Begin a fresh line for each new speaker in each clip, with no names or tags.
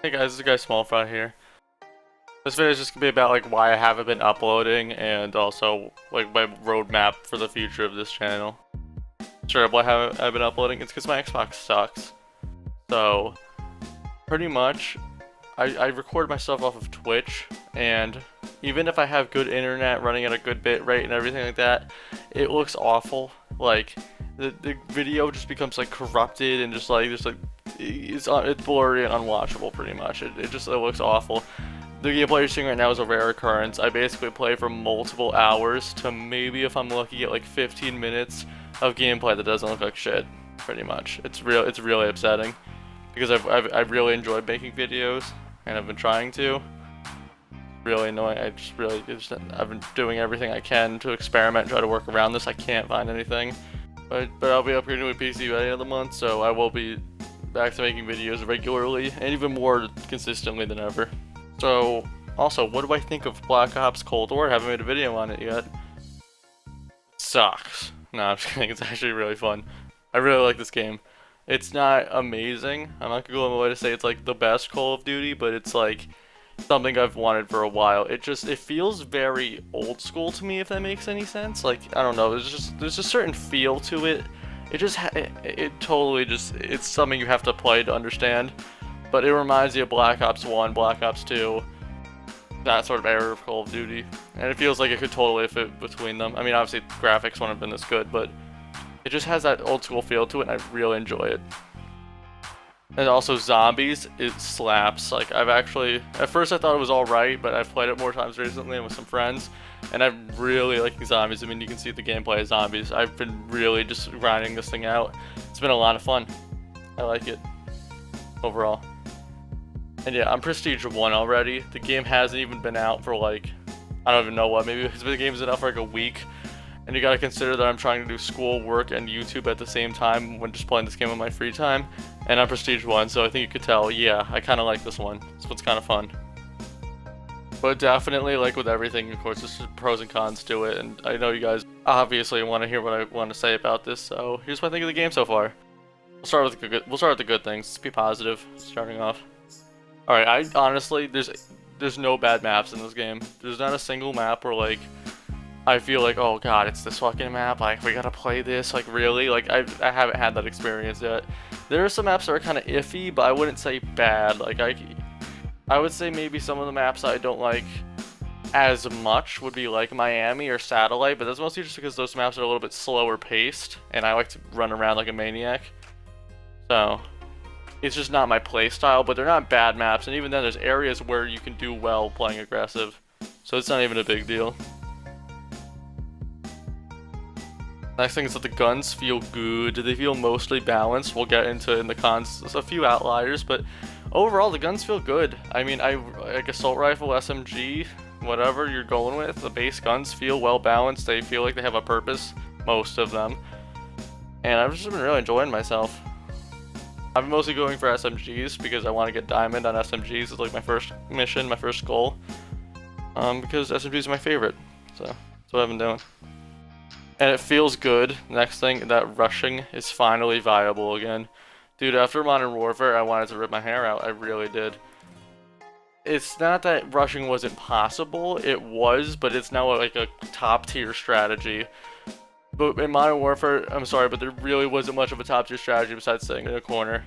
Hey guys, this is YourGuySmallFry here. This video is just gonna be about like why I haven't been uploading and also like my roadmap for the future of this channel. Sure, why haven't I been uploading? It's because my Xbox sucks. So pretty much, I record myself off of Twitch, and even if I have good internet running at a good bit rate and everything like that, it looks awful. Like the video just becomes like corrupted and just like it's blurry and unwatchable pretty much. It looks awful. The gameplay you're seeing right now is a rare occurrence. I basically play for multiple hours to maybe, if I'm lucky, at like 15 minutes of gameplay that doesn't look like shit. Pretty much, it's really upsetting because I've really enjoyed making videos and I've been trying to. Really annoying. I've been doing everything I can to experiment and try to work around this. I can't find anything, but I'll be upgrading my PC by the end of the month, so I will be back to making videos regularly and even more consistently than ever. So, also, what do I think of Black Ops Cold War? I haven't made a video on it yet. It sucks. No, I'm just kidding. It's actually really fun. I really like this game. It's not amazing. I'm not gonna go on my way to say it's like the best Call of Duty, but it's like something I've wanted for a while. It feels very old school to me, if that makes any sense. Like, I don't know. There's a certain feel to it. It totally it's something you have to play to understand. But it reminds you of Black Ops 1, Black Ops 2, that sort of era of Call of Duty. And it feels like it could totally fit between them. I mean, obviously, graphics wouldn't have been this good, but it just has that old school feel to it, and I really enjoy it. And also, zombies, it slaps. Like, at first I thought it was alright, but I've played it more times recently and with some friends, and I'm really liking zombies. I mean, you can see the gameplay of zombies. I've been really just grinding this thing out. It's been a lot of fun. I like it overall. And yeah, I'm Prestige 1 already. The game hasn't even been out for like, I don't even know what, maybe because the game's been out for like a week. And you gotta consider that I'm trying to do school, work, and YouTube at the same time when just playing this game on my free time. And I'm Prestige 1, so I think you could tell, yeah, I kinda like this one. This one's kinda fun. But definitely, like with everything, of course, there's pros and cons to it. And I know you guys obviously want to hear what I want to say about this, so here's what I think of the game so far. We'll start with the good things. Let's be positive, starting off. Alright, I honestly, there's no bad maps in this game. There's not a single map where, like, I feel like, oh god, it's this fucking map, like, we gotta play this, like, really? Like, I haven't had that experience yet. There are some maps that are kind of iffy, but I wouldn't say bad. Like, I would say maybe some of the maps I don't like as much would be, like, Miami or Satellite, but that's mostly just because those maps are a little bit slower paced, and I like to run around like a maniac. So it's just not my play style, but they're not bad maps, and even then there's areas where you can do well playing aggressive, so it's not even a big deal. Next thing is that the guns feel good. They feel mostly balanced. We'll get into in the cons. There's a few outliers, but overall the guns feel good. I mean, like assault rifle, SMG, whatever you're going with, the base guns feel well balanced. They feel like they have a purpose, most of them, and I've just been really enjoying myself. I'm mostly going for SMGs because I want to get diamond on SMGs. It's like my first mission, my first goal. Because SMGs are my favorite. So that's what I've been doing. And it feels good. Next thing, that rushing is finally viable again. Dude, after Modern Warfare, I wanted to rip my hair out. I really did. It's not that rushing wasn't possible. It was, but it's now like a top tier strategy. But in Modern Warfare, I'm sorry, but there really wasn't much of a top tier strategy besides sitting in a corner.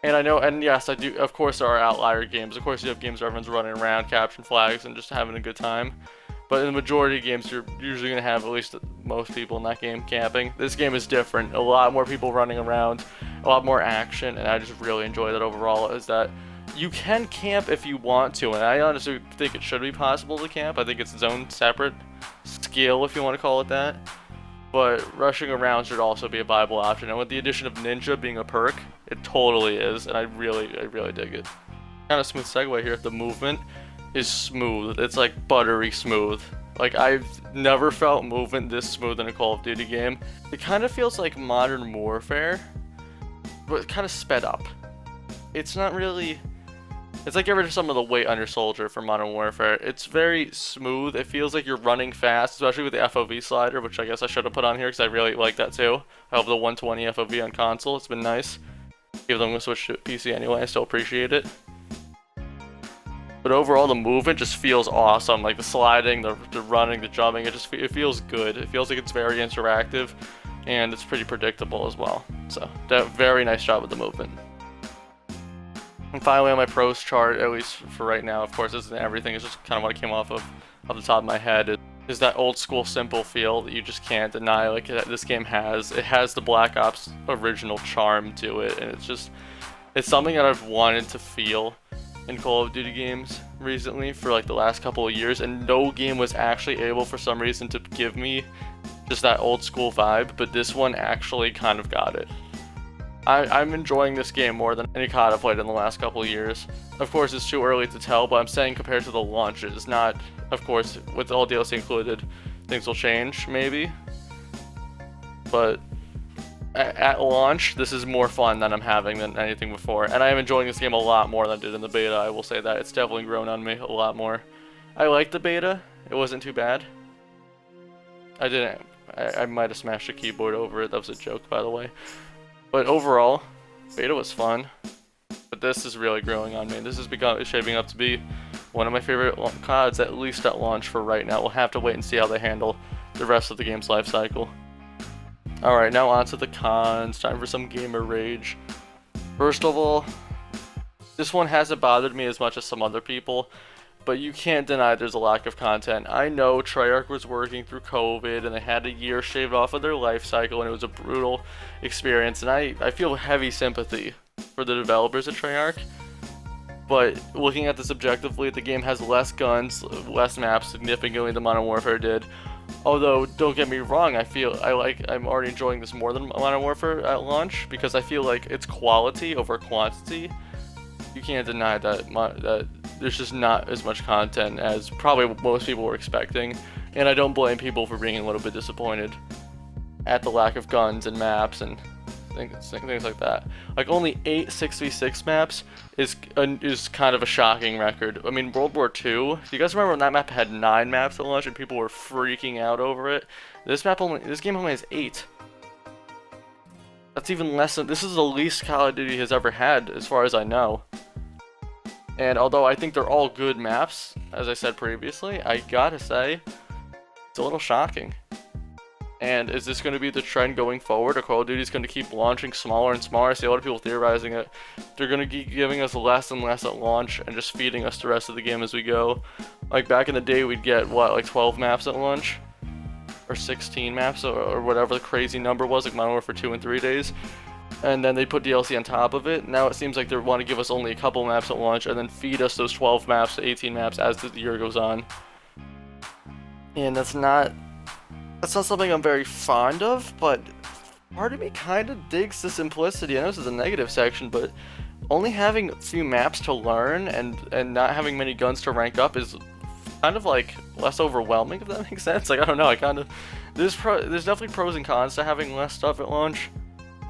And I know, and yes, I do, of course there are outlier games. Of course you have games where everyone's running around, capturing flags, and just having a good time. But in the majority of games, you're usually going to have at least most people in that game camping. This game is different. A lot more people running around, a lot more action, and I just really enjoy that overall, is that you can camp if you want to, and I honestly think it should be possible to camp. I think it's its own separate skill, if you want to call it that. But rushing around should also be a viable option, and with the addition of Ninja being a perk, it totally is, and I really dig it. Kind of smooth segue here. The movement is smooth. It's like buttery smooth. Like, I've never felt movement this smooth in a Call of Duty game. It kind of feels like Modern Warfare, but kind of sped up. It's not really... It's like get rid of some of the weight on your soldier for Modern Warfare. It's very smooth. It feels like you're running fast, especially with the FOV slider, which I guess I should have put on here because I really like that too. I have the 120 FOV on console. It's been nice. Even though I'm gonna switch to PC anyway, I still appreciate it. But overall, the movement just feels awesome. Like the sliding, the running, the jumping, it feels good. It feels like it's very interactive, and it's pretty predictable as well. So, very nice job with the movement. And finally, on my pros chart, at least for right now, of course, this isn't everything. It's just kind of what I came off the top of my head. Is that old school simple feel that you just can't deny. Like this game has. It has the Black Ops original charm to it, and it's something that I've wanted to feel in Call of Duty games recently for like the last couple of years, and no game was actually able for some reason to give me just that old school vibe, but this one actually kind of got it. I'm enjoying this game more than any COD I've played in the last couple of years. Of course, it's too early to tell, but I'm saying compared to the launches, not, of course, with all DLC included, things will change, maybe. But at launch, this is more fun than I'm having than anything before, and I am enjoying this game a lot more than I did in the beta. I will say that it's definitely grown on me a lot more. I liked the beta; it wasn't too bad. I might have smashed a keyboard over it. That was a joke, by the way. But overall, beta was fun. But this is really growing on me. This is shaping up to be one of my favorite CODs, at least at launch for right now. We'll have to wait and see how they handle the rest of the game's life cycle. Alright, now on to the cons. Time for some gamer rage. First of all, this one hasn't bothered me as much as some other people, but you can't deny there's a lack of content. I know Treyarch was working through COVID, and they had a year shaved off of their life cycle, and it was a brutal experience, and I feel heavy sympathy for the developers at Treyarch. But looking at this objectively, the game has less guns, less maps significantly than Modern Warfare did. Although, don't get me wrong, I'm already enjoying this more than Modern Warfare at launch, because I feel like it's quality over quantity. You can't deny that there's just not as much content as probably most people were expecting, and I don't blame people for being a little bit disappointed at the lack of guns and maps and things like that. Like only 8 6v6 maps is kind of a shocking record. I mean, World War II. Do you guys remember when that map had 9 maps at launch and people were freaking out over it? This game only has 8. That's even less than. This is the least Call of Duty has ever had, as far as I know. And although I think they're all good maps, as I said previously, I gotta say, it's a little shocking. And is this going to be the trend going forward? Or Call of Duty is going to keep launching smaller and smaller? I see a lot of people theorizing it. They're going to keep giving us less and less at launch and just feeding us the rest of the game as we go. Like back in the day, we'd get, what, like 12 maps at launch? Or 16 maps, or whatever the crazy number was, like Modern Warfare 2 in 3 days. And then they put DLC on top of it. Now it seems like they want to give us only a couple maps at launch and then feed us those 12 maps to 18 maps as the year goes on. And that's not something I'm very fond of, but part of me kind of digs the simplicity. I know this is a negative section, but only having a few maps to learn and not having many guns to rank up is kind of like less overwhelming, if that makes sense. Like, I don't know, there's definitely pros and cons to having less stuff at launch,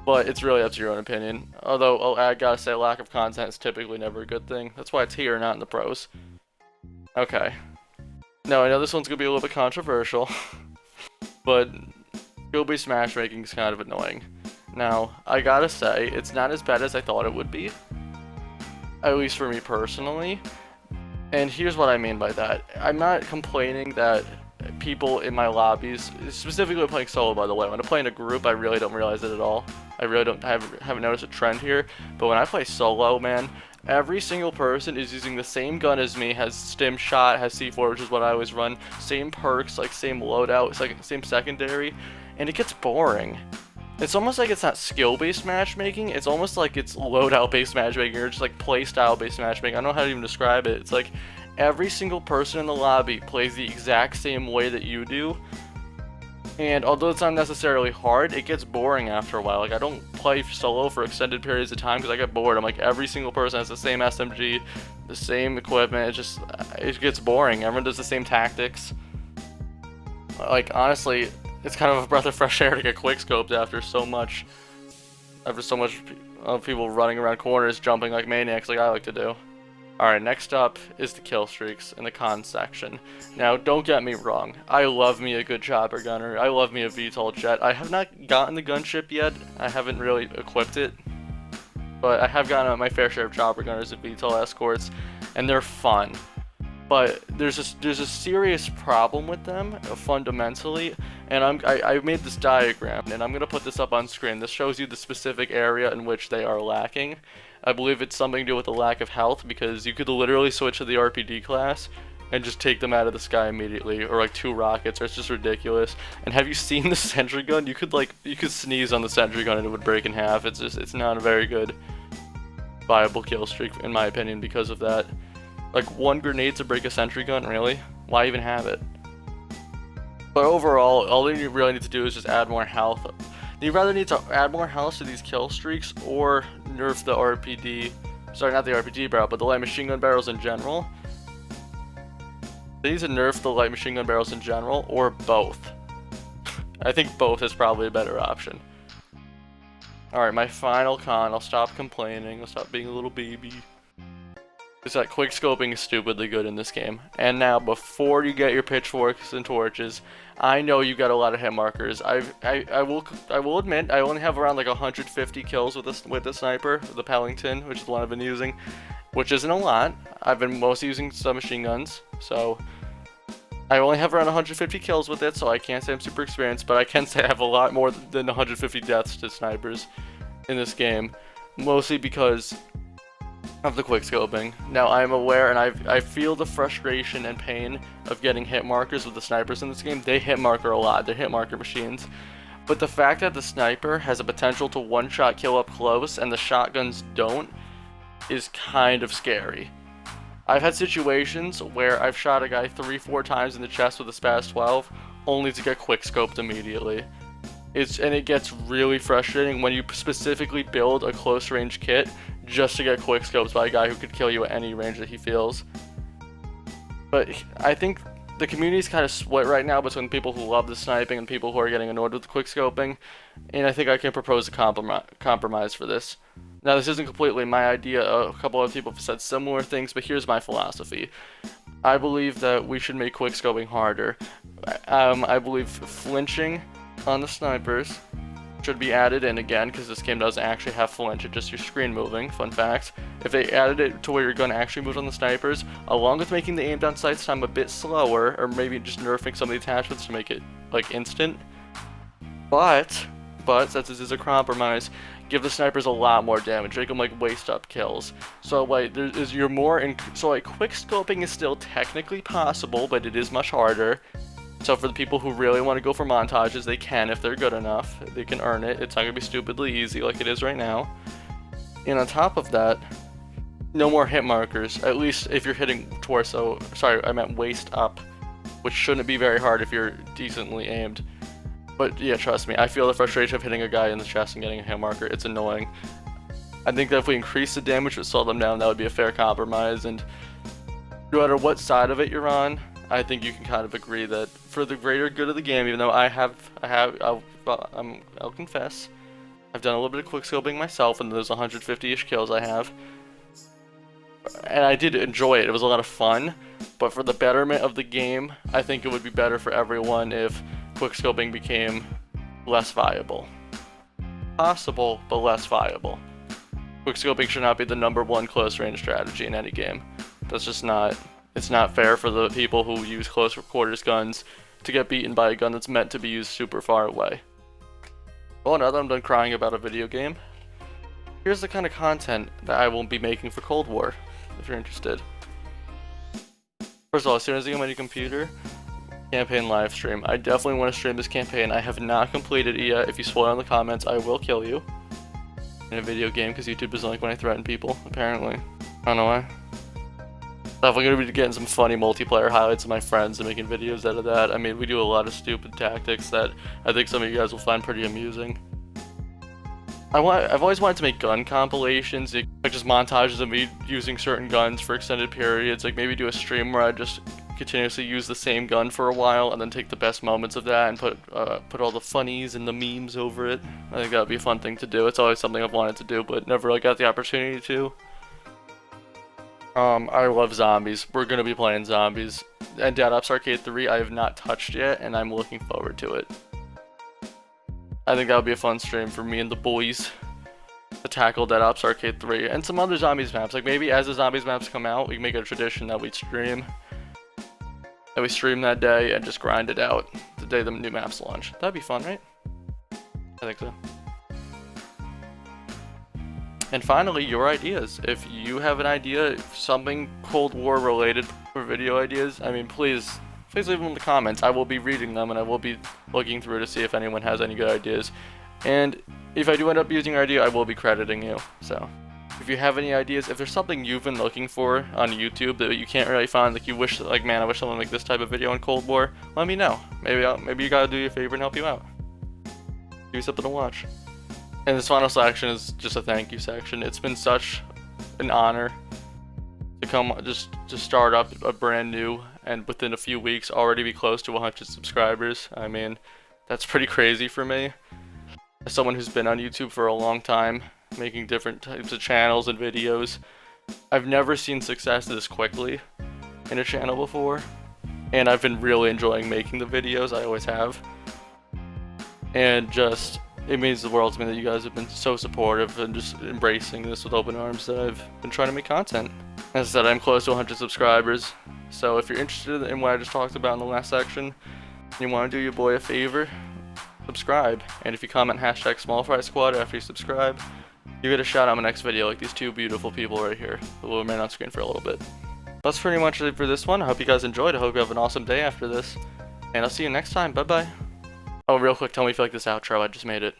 but it's really up to your own opinion. Although, I gotta say, lack of content is typically never a good thing. That's why it's here, not in the pros. Okay. No, I know this one's gonna be a little bit controversial, but skill-based matchmaking is kind of annoying. Now, I gotta say, it's not as bad as I thought it would be, at least for me personally. And here's what I mean by that. I'm not complaining that people in my lobbies, specifically playing solo, by the way, when I play in a group, I really don't realize it at all. I really haven't noticed a trend here. But when I play solo, man, every single person is using the same gun as me, has stim shot, has C4, which is what I always run, same perks, like same loadout, it's like same secondary, and it gets boring. It's almost like it's not skill-based matchmaking, it's almost like it's loadout-based matchmaking, or just like play-style-based matchmaking. I don't know how to even describe it. It's like every single person in the lobby plays the exact same way that you do, and although it's not necessarily hard, it gets boring after a while. Like, I don't play solo for extended periods of time because I get bored. I'm like, every single person has the same SMG, the same equipment. It gets boring. Everyone does the same tactics. Like, honestly, it's kind of a breath of fresh air to get quickscoped after so much of people running around corners, jumping like maniacs like I like to do. Alright, next up is the kill streaks in the cons section. Now, don't get me wrong, I love me a good chopper gunner, I love me a VTOL jet. I have not gotten the gunship yet, I haven't really equipped it. but I have gotten my fair share of chopper gunners and VTOL escorts, and they're fun. But there's a serious problem with them fundamentally, and I made this diagram, and I'm gonna put this up on screen. This shows you the specific area in which they are lacking. I believe it's something to do with the lack of health, because you could literally switch to the RPD class and just take them out of the sky immediately, or like 2 rockets, or it's just ridiculous. And have you seen the sentry gun? You could sneeze on the sentry gun and it would break in half. It's not a very good viable kill streak in my opinion because of that. Like 1 grenade to break a sentry gun, really? Why even have it? But overall, all you really need to do is just add more health. You rather need to add more health to these kill streaks or nerf the RPD. Sorry, not the RPD barrel, but the light machine gun barrels in general. They need to nerf the light machine gun barrels in general, or both. I think both is probably a better option. Alright, my final con. I'll stop complaining. I'll stop being a little baby. Is that quick scoping is stupidly good in this game. And now, before you get your pitchforks and torches, I know you got a lot of hit markers. I will admit I only have around like 150 kills with the sniper, the Pellington, which is the one I've been using, which isn't a lot. I've been mostly using submachine guns, so I only have around 150 kills with it, so I can't say I'm super experienced, but I can say I have a lot more than 150 deaths to snipers in this game, mostly because of the quick scoping. Now I'm aware and I feel the frustration and pain of getting hit markers with the snipers in this game. They hit marker a lot, they're hit marker machines. But the fact that the sniper has a potential to one-shot kill up close and the shotguns don't is kind of scary. I've had situations where I've shot a guy 3-4 times in the chest with a SPAS 12 only to get quick scoped immediately. And it gets really frustrating when you specifically build a close range kit just to get quick scopes by a guy who could kill you at any range that he feels. But I think the community is kind of split right now between people who love the sniping and people who are getting annoyed with the quick scoping, and I think I can propose a compromise for this. Now this isn't completely my idea, a couple other people have said similar things, but here's my philosophy. I believe that we should make quick scoping harder. I believe flinching on the snipers should be added in again, because this game doesn't actually have flinch, it's just your screen moving, fun fact. If they added it to where your gun actually moves on the snipers, along with making the aim down sights time a bit slower, or maybe just nerfing some of the attachments to make it like instant. But since this is a compromise, give the snipers a lot more damage, make them like waist up kills. So like you're more in, so like quick scoping is still technically possible, but it is much harder. So for the people who really want to go for montages, they can if they're good enough. They can earn it. It's not going to be stupidly easy like it is right now. And on top of that, no more hit markers. At least if you're hitting torso, sorry, I meant waist up, which shouldn't be very hard if you're decently aimed. But yeah, trust me, I feel the frustration of hitting a guy in the chest and getting a hit marker. It's annoying. I think that if we increase the damage but slow them down, that would be a fair compromise. And no matter what side of it you're on, I think you can kind of agree that for the greater good of the game, even though I'll confess, I've done a little bit of quick scoping myself, and there's 150-ish kills I have, and I did enjoy it. It was a lot of fun, but for the betterment of the game, I think it would be better for everyone if quick scoping became less viable. Possible, but less viable. Quick scoping should not be the #1 close range strategy in any game. That's just not. It's not fair for the people who use close quarters guns to get beaten by a gun that's meant to be used super far away. Well, now that I'm done crying about a video game, here's the kind of content that I will be making for Cold War, if you're interested. First of all, as soon as I get my new computer, campaign live stream. I definitely want to stream this campaign. I have not completed it yet. If you spoil in the comments, I will kill you in a video game, because YouTube doesn't like when I threaten people, apparently. I don't know why. Definitely gonna be getting some funny multiplayer highlights of my friends and making videos out of that. I mean, we do a lot of stupid tactics that I think some of you guys will find pretty amusing. I've always wanted to make gun compilations, like just montages of me using certain guns for extended periods. Like maybe do a stream where I just continuously use the same gun for a while and then take the best moments of that and put all the funnies and the memes over it. I think that would be a fun thing to do. It's always something I've wanted to do, but never really got the opportunity to. I love zombies. We're gonna be playing zombies. And Dead Ops Arcade 3 I have not touched yet, and I'm looking forward to it. I think that would be a fun stream for me and the boys. to tackle Dead Ops Arcade 3 and some other zombies maps. Like maybe as the zombies maps come out, we can make it a tradition that we stream. That we stream that day and just grind it out the day the new maps launch. That'd be fun, right? I think so. And finally, your ideas. If you have an idea, something Cold War related for video ideas, I mean, please leave them in the comments. I will be reading them and I will be looking through to see if anyone has any good ideas. And if I do end up using your idea, I will be crediting you. So if you have any ideas, if there's something you've been looking for on YouTube that you can't really find, like you wish, like man, I wish someone would make this type of video on Cold War, let me know. Maybe you gotta do you a favor and help you out. Give you something to watch. And this final section is just a thank you section. It's been such an honor to come just start up a brand new and within a few weeks already be close to 100 subscribers. I mean, that's pretty crazy for me. As someone who's been on YouTube for a long time, making different types of channels and videos, I've never seen success this quickly in a channel before. And I've been really enjoying making the videos, I always have. And just, it means the world to me that you guys have been so supportive and just embracing this with open arms that I've been trying to make content. As I said, I'm close to 100 subscribers, so if you're interested in what I just talked about in the last section, and you want to do your boy a favor, subscribe. And if you comment hashtag SmallFry Squad after you subscribe, you get a shout out in my next video like these two beautiful people right here that will remain on screen for a little bit. That's pretty much it for this one. I hope you guys enjoyed. I hope you have an awesome day after this, and I'll see you next time. Bye bye. Oh, real quick, tell me if you like this outro. I just made it.